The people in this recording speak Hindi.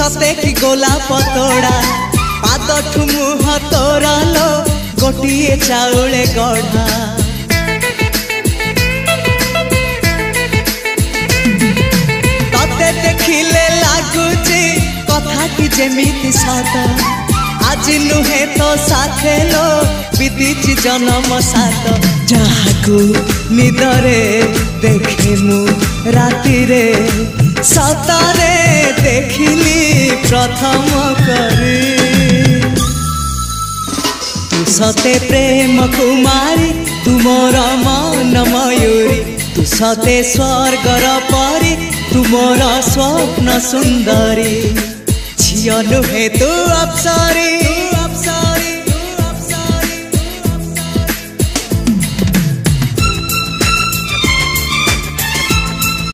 सते कि गोलाप तोड़ा पाद ठुमुह तोरा लो गोटिए चाउले गढ़ा तते देखिले लागुची कथा कि जेमिति सत आज नुहे तो साथे लो बीतीची जन्म सात जहाकू निदरे देखे मु राति रे सतारे देखिली प्रथम करी तू सते प्रेम कुमारी तू मोर मन मयूरी तू सते स्वर्गर परी तू मोर स्वप्न सुंदरी झियो नुहे तू अप्सरी